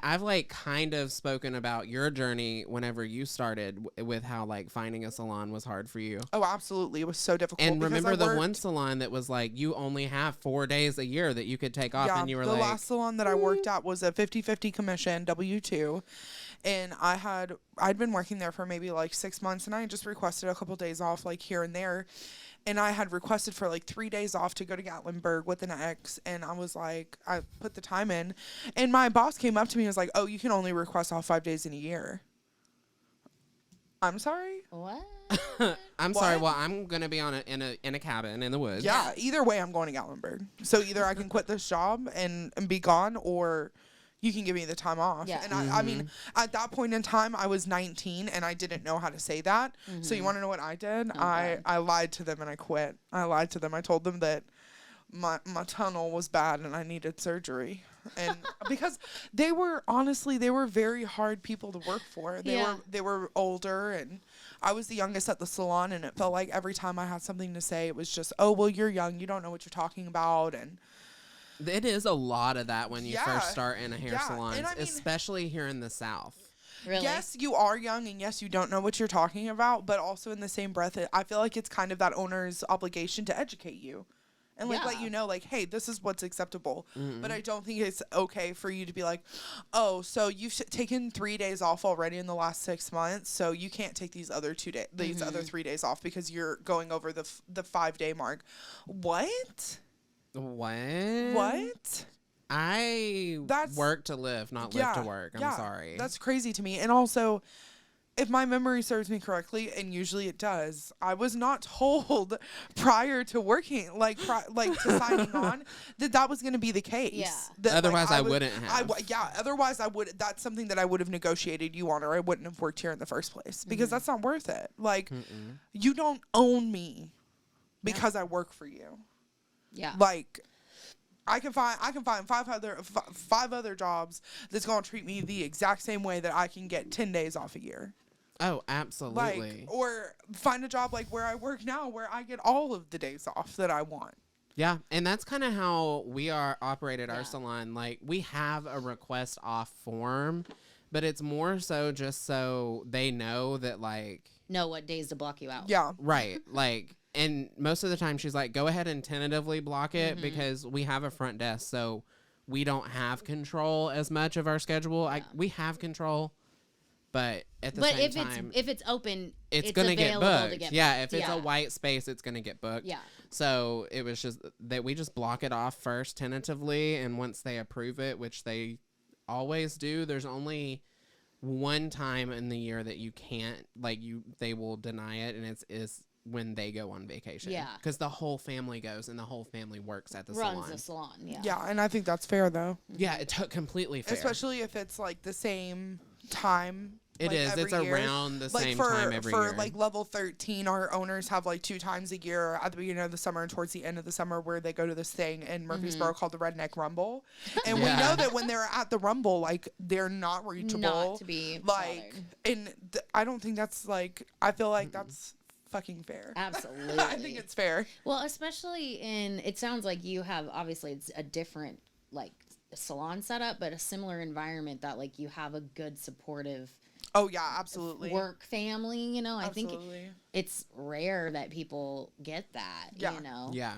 I've kind of spoken about your journey whenever you started with how like finding a salon was hard for you. Oh, absolutely. It was so difficult. And remember the one salon that was like, you only have 4 days a year that you could take off, and you were like. The last salon that I worked at was a 50-50 commission, W-2. And I'd been working there for maybe like 6 months, and I just requested a couple days off like here and there. And I had requested for like 3 days off to go to Gatlinburg with an ex. And I was like, I put the time in. And my boss came up to me and was like, oh, you can only request off 5 days in a year. I'm sorry? What? I'm sorry. Well, I'm going to be in a cabin in the woods. Yeah. Either way, I'm going to Gatlinburg. So either I can quit this job and be gone, or you can give me the time off. Yeah. And I mean, at that point in time, I was 19 and I didn't know how to say that. So you want to know what I did? I lied to them and I quit. I lied to them. I told them that my tunnel was bad and I needed surgery. And because they were very hard people to work for. They were older, and I was the youngest at the salon, and it felt like every time I had something to say, it was just, oh, well, you're young. You don't know what you're talking about. And it is a lot of that when you first start in a hair salon, especially here in the South. Really? Yes, you are young, and yes, you don't know what you're talking about, but also in the same breath, I feel like it's kind of that owner's obligation to educate you and like let you know, like, hey, this is what's acceptable. But I don't think it's okay for you to be like, oh, so you've taken 3 days off already in the last 6 months, so you can't take these other 3 days off because you're going over the 5-day mark. What? I work to live, not live to work. I'm sorry. That's crazy to me. And also, if my memory serves me correctly, and usually it does, I was not told prior to working, to signing on, that was going to be the case. Yeah. Otherwise, I wouldn't have. Otherwise, I would. That's something that I would have negotiated you on, or I wouldn't have worked here in the first place, because that's not worth it. Like, you don't own me because I work for you. Yeah. Like, I can find 5 other jobs that's gonna treat me the exact same way that I can get 10 days off a year. Oh, absolutely. Like, or find a job like where I work now, where I get all of the days off that I want. Yeah, and that's kind of how we operated our salon. Like, we have a request off form, but it's more so just so they know that, like, know what days to block you out. Yeah. Right. Like, and most of the time she's like, go ahead and tentatively block it because we have a front desk, so we don't have control as much of our schedule. We have control, but at the same time, if it's open, it's going to get booked. If it's a white space, it's going to get booked. Yeah. So it was just that we just block it off first tentatively, and once they approve it, which they always do, there's only one time in the year that you can't, like, they will deny it, and it's when they go on vacation. Yeah. Because the whole family goes and the whole family works at the Runs salon. the salon. Yeah. Yeah, and I think that's fair though. Yeah, it's completely fair. Especially if it's like the same time. It like, is. every It's year. around the Like same for, time every year. For like level 13, our owners have like 2 times a year at the beginning of the summer and towards the end of the summer where they go to this thing in Murfreesboro called the Redneck Rumble. And we know that when they're at the Rumble, like they're not reachable. Not to be like, and I don't think that's like, I feel like that's fucking fair. Absolutely. I think it's fair. Well, especially it sounds like you have, obviously it's a different like salon setup, but a similar environment that like you have a good supportive Oh yeah, absolutely. work family, you know. I think Absolutely. it's rare that people get that, Yeah. you know. Yeah,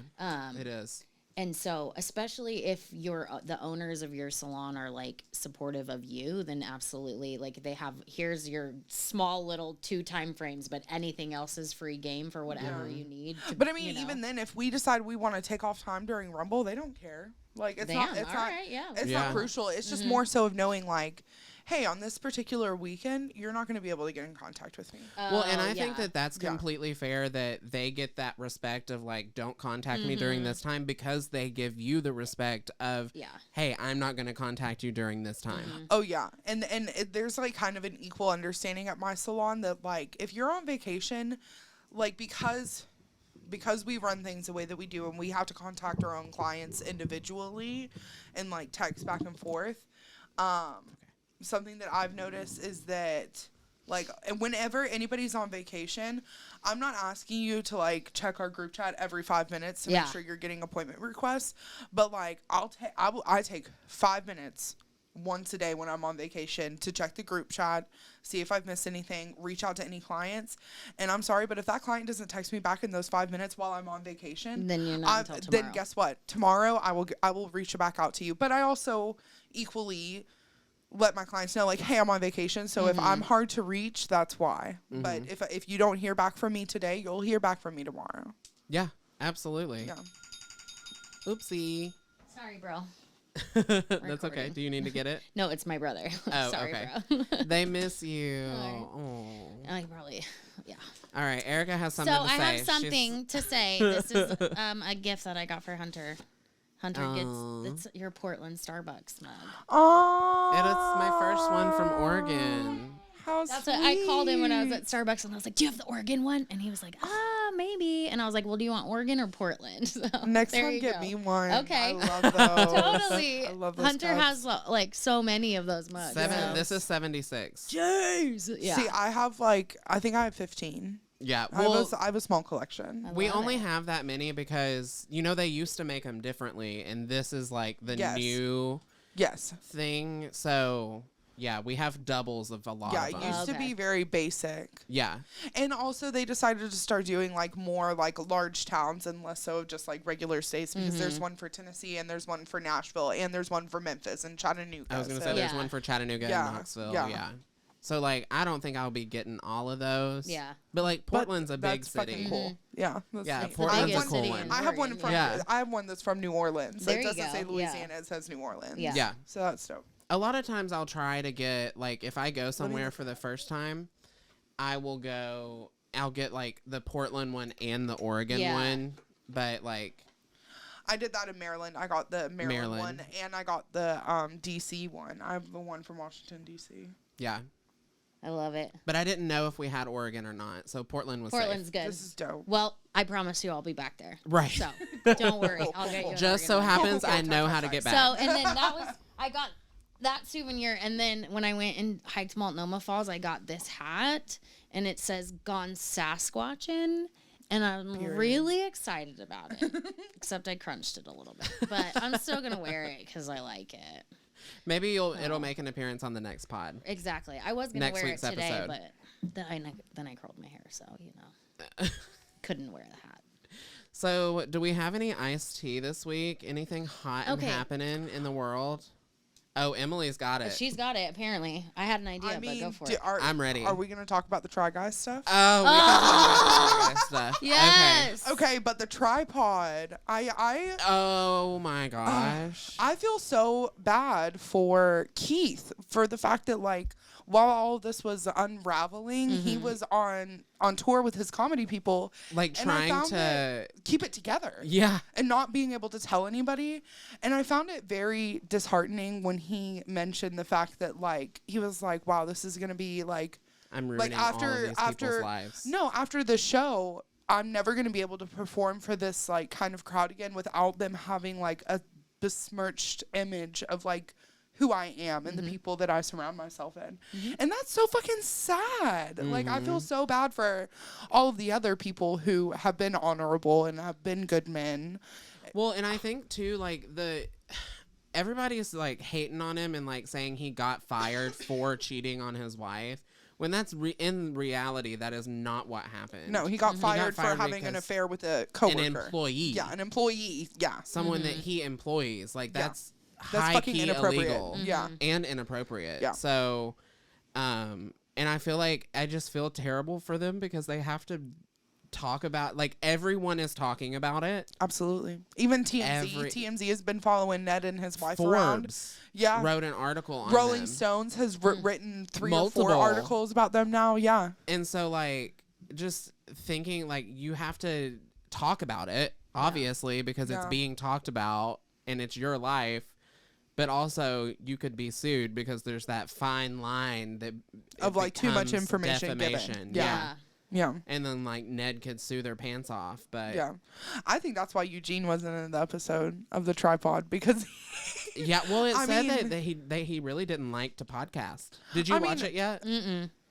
it is. And so, especially if the owners of your salon are like supportive of you, then absolutely, like they have, here's your small little 2 time frames, but anything else is free game for whatever you need. But I mean, even then, if we decide we want to take off time during Rumble, they don't care. Like it's not. It's all not. right, yeah. It's Yeah. not crucial. It's just more so of knowing like, hey, on this particular weekend, you're not going to be able to get in contact with me. Well, and I yeah. think that that's Yeah. completely fair that they get that respect of like, don't contact me during this time, because they give you the respect of, Yeah. hey, I'm not going to contact you during this time. Oh yeah, and there's like kind of an equal understanding at my salon that like if you're on vacation, like because we run things the way that we do and we have to contact our own clients individually and like text back and forth. Something that I've noticed is that like whenever anybody's on vacation, I'm not asking you to like check our group chat every 5 minutes to Yeah. make sure you're getting appointment requests, but like I take 5 minutes once a day when I'm on vacation to check the group chat, see if I've missed anything, reach out to any clients. And I'm sorry, but if that client doesn't text me back in those 5 minutes while I'm on vacation, Then you're not until tomorrow. then guess what? Tomorrow I will reach back out to you. But I also equally let my clients know like, hey, I'm on vacation, so if I'm hard to reach, that's why. But if you don't hear back from me today, you'll hear back from me tomorrow. Yeah, absolutely. Yeah. Oopsie. Sorry, bro. That's okay. Recording. Do you need to get it? No, it's my brother. Oh, Sorry, okay. bro. They miss you. Sorry. Oh. I probably, yeah. All right, Ericka has something So to say. I have She's- something to say. This is a gift that I got for Hunter. Hunter Oh. gets your Portland Starbucks mug. Oh, It is my first one from Oregon. How That's sweet. what I called him when I was at Starbucks, and I was like, "Do you have the Oregon one?" And he was like, maybe." And I was like, "Well, do you want Oregon or Portland?" So Next there time, you get go. me one. Okay. I love those. Totally. I love those Hunter cups. has like so many of those mugs. so- This is 76. Jeez. Yeah. See, I have like I think I have 15. Yeah. I Well, have a small collection. I we love only it. have that many because, they used to make them differently, and this is like the Yes. new Yes. thing. So, yeah, we have doubles of a lot Yeah, of it them. used to Okay. be very basic. Yeah. And also they decided to start doing like more like large towns and less so just like regular states because there's one for Tennessee and there's one for Nashville and there's one for Memphis and Chattanooga. I was going to so- say there's Yeah. one for Chattanooga Yeah, and Knoxville. yeah. Yeah. So, like, I don't think I'll be getting all of those. Yeah. But, like, But Portland's a big that's city. fucking cool. Yeah. That's Yeah, neat. Portland's I a have cool city one. in I have one Oregon, from Yeah. I have one that's from New Orleans. There It you doesn't go, say yeah. Louisiana, it says New Orleans. Yeah. Yeah. So that's dope. A lot of times I'll try to get, like, if I go somewhere for the first time, I'll get, like, the Portland one and the Oregon Yeah. one. But, like, I did that in Maryland. I got the Maryland one Maryland. and I got the DC one. I have the one from Washington DC. yeah. I love it. But I didn't know if we had Oregon or not. So Portland was Portland's safe. good. This is dope. Well, I promise you I'll be back there. Right. So don't worry. I'll get you. an Just so Oregon one. happens I know how to get back. So, and then I got that souvenir. And then when I went and hiked Multnomah Falls, I got this hat and it says "Gone Sasquatchin." And I'm really excited about it. Except I crunched it a little bit. But I'm still going to wear it because I like it. Maybe it'll make an appearance on the next pod. Exactly. I was going to Next wear it week's today, episode. but then I curled my hair. So, couldn't wear the hat. So, do we have any iced tea this week? Anything hot and Okay. happening in the world? Oh, Emily's got it. She's got it, apparently. I had an idea, I mean, but go for it. I'm ready. Are we going to talk about the Try Guys stuff? Oh, we can talk about stuff. Yes. Okay, but the tripod, Okay. Oh my gosh. I feel so bad for Keith for the fact that like while all this was unraveling, he was on tour with his comedy people, Like and I trying found to it, keep it together. Yeah. And not being able to tell anybody. And I found it very disheartening when he mentioned the fact that, like, he was like, wow, this is going to be, like, I'm ruining like, all of these people's lives. No, after the show, I'm never going to be able to perform for this, like, kind of crowd again without them having, like, a besmirched image of, like, who I am and the people that I surround myself in. And that's so fucking sad. Like, I feel so bad for all of the other people who have been honorable and have been good men. Well, and I think too, like, everybody's like hating on him and like saying he got fired for cheating on his wife, when that's in reality that is not what happened. No, he got fired for having an affair with a coworker. An employee. Yeah, an employee. Yeah. Someone that he employs. Like, that's high fucking key inappropriate. illegal. Yeah. And inappropriate. Yeah. So, and I feel like I just feel terrible for them because they have to talk about, like, everyone is talking about it. Absolutely. Even TMZ. TMZ has been following Ned and his wife around. Forbes wrote an article on Rolling them. Stones has written 3 Multiple. or 4 articles about them now. Yeah. And so, like, just thinking, like, you have to talk about it, obviously, because it's being talked about and it's your life. But also, you could be sued because there's that fine line that of, like, too much information defamation. given. Yeah. Yeah. And then, like, Ned could sue their pants off. But yeah. I think that's why Eugene wasn't in the episode of the tripod, because yeah, well, it said that he really didn't like to podcast. Did you watch it yet?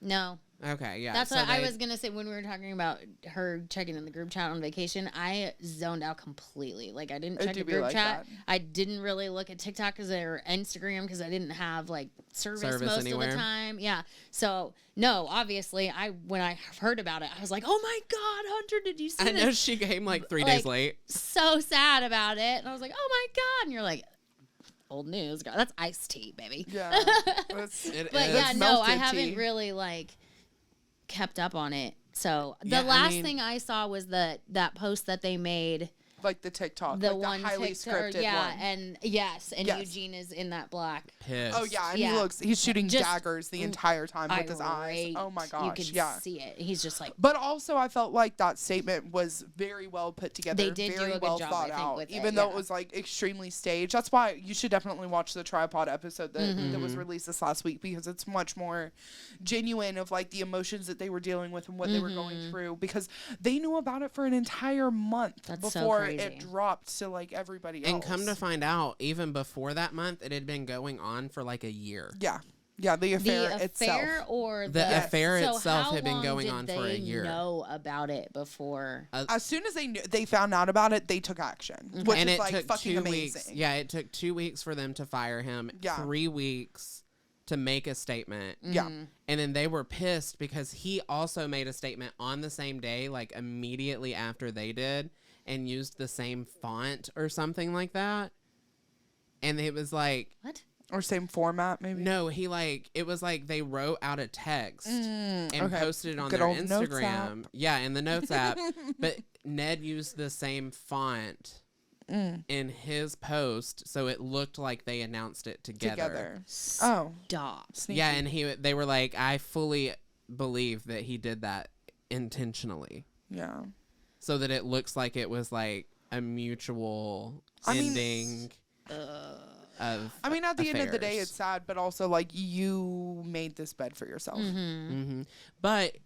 No. Okay, yeah. That's what I was going to say when we were talking about her checking in the group chat on vacation. I zoned out completely. Like, I didn't check the group chat. I didn't really look at TikTok or Instagram because I didn't have, like, service most anywhere. of the time. Yeah. So, no, obviously, when I heard about it, I was like, oh, my God, Hunter, did you see this? I know she came, like, 3 days late. So sad about it. And I was like, oh, my God. And you're like, old news. God, that's iced tea, baby. Yeah. But, yeah, no, I haven't really, like, kept up on it. So the last thing I saw was that post that they made, like the TikTok, the like one the highly scripted one. and Eugene is in that black. Pissed. Oh yeah, and he's shooting daggers the entire time with his eyes. Oh my gosh, you can see it. He's just like. But also, I felt like that statement was very well put together. They did very do a well good job, thought I think, out, with even it, though it was like extremely staged. That's why you should definitely watch the tripod episode that was released this last week, because it's much more genuine of like the emotions that they were dealing with and what they were going through, because they knew about it for an entire month before it dropped to like everybody else. And come to find out, even before that month, it had been going on for like a year. Yeah. Yeah, the affair itself. The affair itself had been going on for a year. Know about it before? As soon as they found out about it, they took action, which and is it like took fucking 2 amazing. weeks. Yeah, it took 2 weeks for them to fire him. Yeah. 3 weeks to make a statement. Yeah. And then they were pissed because he also made a statement on the same day, like immediately after they did, and used the same font or something like that. And it was like, what? Or same format, maybe? No, it was like they wrote out a text and posted it on Good their old Notes Instagram. app. Yeah, in the Notes app. But Ned used the same font in his post, so it looked like they announced it together. Oh. Stop. Sneaky. Yeah, and they were like, I fully believe that he did that intentionally. Yeah. So that it looks like it was like a mutual ending. I mean, at the end of the day, it's sad, but also like you made this bed for yourself. But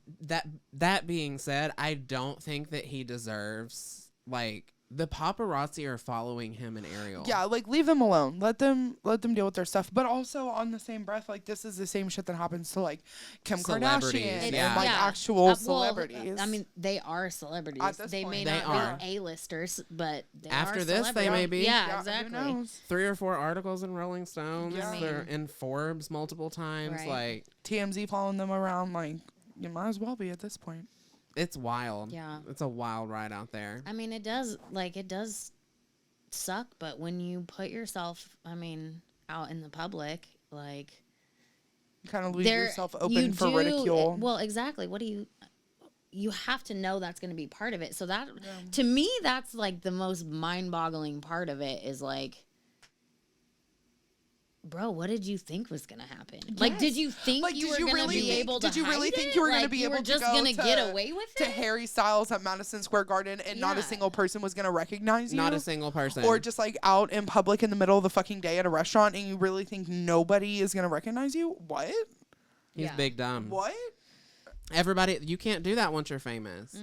that being said, I don't think that he deserves, like, the paparazzi are following him and Ariel. Yeah, like leave them alone. Let them deal with their stuff. But also on the same breath, like this is the same shit that happens to like Kim Kardashian and like actual celebrities. I mean, they are celebrities. They may They not be A-listers, but they After are this, they may be. Yeah, exactly. 3 or 4 articles in Rolling Stones. Yeah. They're in Forbes multiple times. Right. Like TMZ following them around. Like you might as well be at this point. It's wild. Yeah. It's a wild ride out there. I mean, it does suck, but when you put yourself, I mean, out in the public, like you kind of leave yourself open for ridicule. Well, exactly. What do you have to know that's going to be part of it. So that to me, that's like the most mind-boggling part of it is like bro, what did you think was gonna happen? Like, did you think Like, you did were you gonna really be think- able to did you really hide think it? you were gonna Like, be you able were to just go gonna to- get away with to it? Harry Styles at Madison Square Garden and not a Yeah. single person was going to recognize you? Not a single person. Or just like out in public in the middle of the fucking day at a restaurant and you really think nobody is going to recognize you? What? He's Yeah. big dumb. What? Everybody, you can't do that once you're famous.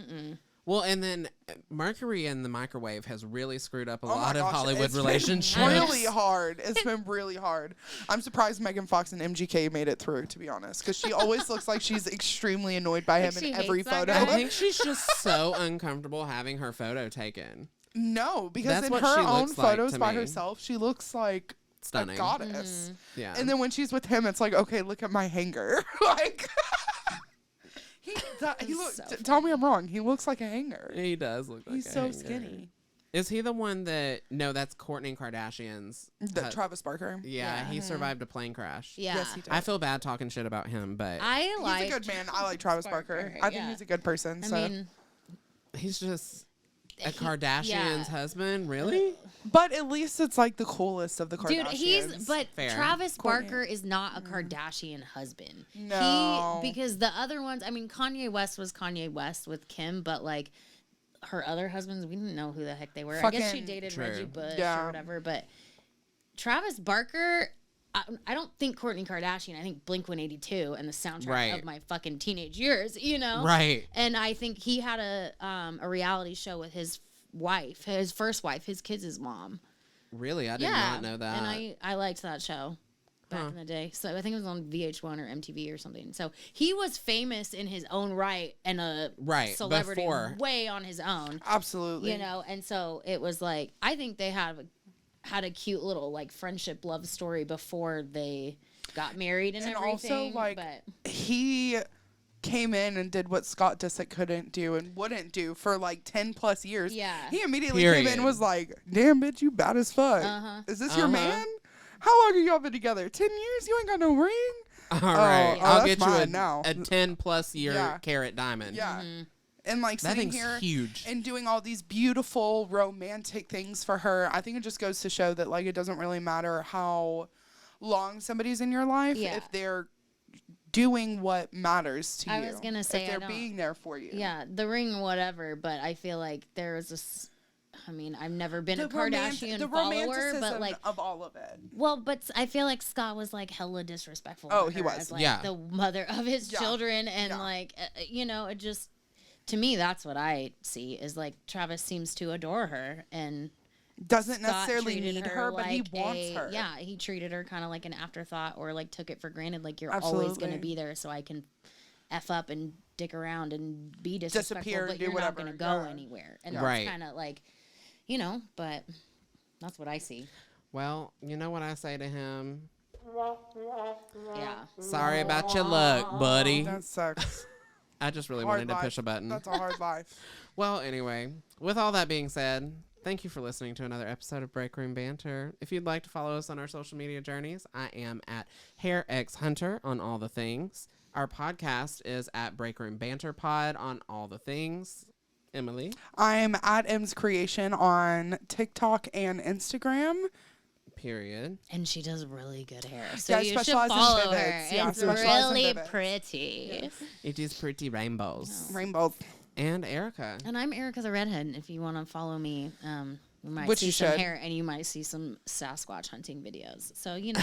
Well, and then Mercury in the microwave has really screwed up a Oh my lot of gosh, Hollywood it's been relationships. really hard. It's been really hard. I'm surprised Megan Fox and MGK made it through, to be honest, because she always looks like she's extremely annoyed by him Like she in every hates that photo. I guy. think she's just so uncomfortable having her photo taken. No, because That's in what her she own looks like photos to by me. herself, she looks like Stunning. a goddess. Yeah. And then when she's with him, it's like, okay, look at my hanger. Like, he looks. So Tell me I'm wrong. He looks like a hanger. He does look like He's a so hanger. skinny. Is he the one that? No, that's Kourtney Kardashian's. Travis Barker. Yeah, he survived a plane crash. Yeah. Yes, he did. I feel bad talking shit about him, but I like. He's a good man. I like Travis Barker. I think yeah. he's a good person. I So. mean, he's just a He- Kardashian's yeah. husband. Really? But at least it's like the coolest of the Kardashians. dude, Fair. Travis Kourtney. Barker is not a Kardashian husband. No. Because the other ones, I mean, Kanye West was Kanye West with Kim, but like her other husbands, we didn't know who the heck they were. I guess she Fucking dated true. Reggie Bush Yeah. or whatever, but Travis Barker. I don't think Kourtney Kardashian. I think Blink-182 and the soundtrack Right. of my fucking teenage years, you know? Right. And I think he had a reality show with his wife, his first wife, his kids' mom. Really? I did Yeah. not know that. And I liked that show back in the day. So I think it was on VH1 or MTV or something. So he was famous in his own right and a Right, celebrity before. way on his own. Absolutely. You know, and so it was like I think they had a cute little like friendship love story before they got married and also, everything. like, but he came in and did what Scott Disick couldn't do and wouldn't do for like 10 plus years. Yeah. He immediately came in Period. and was like, damn, bitch, you bad as fuck. Uh-huh. Is this your Uh-huh. man? How long have y'all been together? 10 years? You ain't got no ring? All right. oh, I'll that's get you mine now. a 10+ year Yeah. carat diamond. Yeah. And like That sitting thing's here huge. and doing all these beautiful romantic things for her. I think it just goes to show that like it doesn't really matter how long somebody's in your life Yeah. if they're doing what matters to I you. was gonna say, if I they're don't- being there for you. yeah, the ring, whatever. But I feel like there was this. I mean, I've never been a Kardashian the follower, romanticism but like, of all of it. well, but I feel like Scott was like hella disrespectful. Oh, to he her was. as, like, Yeah. the mother of his Yeah. children, and Yeah. like, you know, it just to me that's what I see is like Travis seems to adore her and Doesn't Scott necessarily treated need her, but he like wants her. Yeah, he treated her kind of like an afterthought or like took it for granted, like you're always going to Absolutely. be there, so I can f up and dick around and be disrespectful, Disappear and but do you're whatever, not going to go yeah. anywhere. And Right. that's kind of like, you know, but that's what I see. Well, you know what I say to him? Yeah. Sorry about your luck, buddy. That sucks. I just really Hard wanted to life. push a button. That's a hard life. Well, anyway, with all that being said, thank you for listening to another episode of Breakroom Banter. If you'd like to follow us on our social media journeys, I am at HairXHunter on all the things. Our podcast is at Breakroom Banter Pod on all the things. Emilie. I'm at M's Creation on TikTok and Instagram. Period. And she does really good hair. So Yeah, I you should specialize in follow her. pivots. Yeah, I It's specialize in really pivots. pretty. It is pretty rainbows. Rainbows. And Ericka. And I'm Ericka the Redhead. If you want to follow me, you might Which see you some should. hair and you might see some Sasquatch hunting videos. So, you know.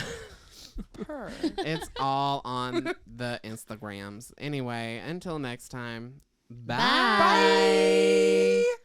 Her. It's all on the Instagrams. Anyway, until next time, bye. Bye. Bye.